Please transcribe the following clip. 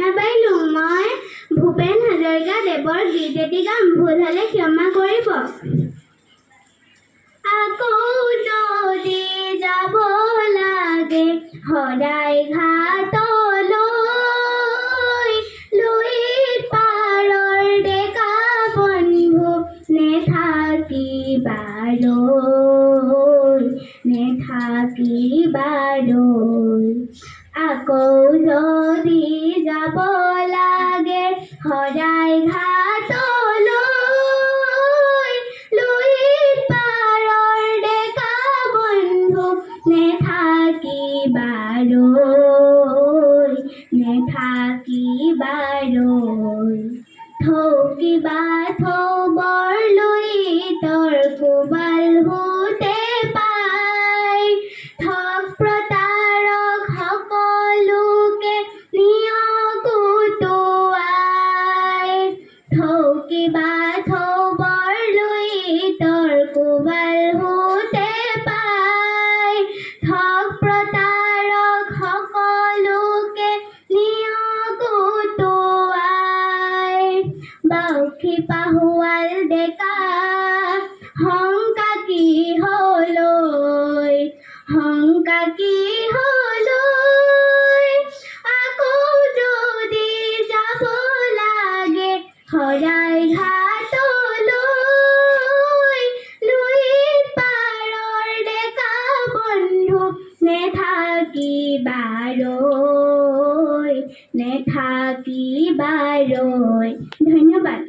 নাপাৰিলোঁ। মই ভূপেন হাজৰিকা দেৱৰ গীত এটি গাম, ভুল হ'লে ক্ষমা কৰিব। আকৌ যদি যাব লাগে সদায় ঘাটলৈ, লুইত পাৰৰ ডেকা বন্ধু নেথাকিবালৈ। আকৌ যদি যাব লাগে সদায় ঘাটলৈ, লুইত পাৰৰ ডেকা বন্ধু নেথাকিবালৈ। থৌকিবা থৌবৰ লুইতৰ কোবাল হোতে পাই, ঠগ প্ৰতাৰক সকলোকে নিয়কুটুৱাই। থৌকিবা থৌবৰ লুইতৰ কোবাল হোতে পাই, ঠগ প্ৰতাৰক সকলোকে নিয়কুটুৱাই। বাউসী পাহুৱাল ডেকা শংকা কিহলৈ, আকৌ যদি যাব লাগে সদায় ঘাটলৈ, লুইত পাৰৰ ডেকা বন্ধু নেথাকিবালৈ। ধন্যবাদ।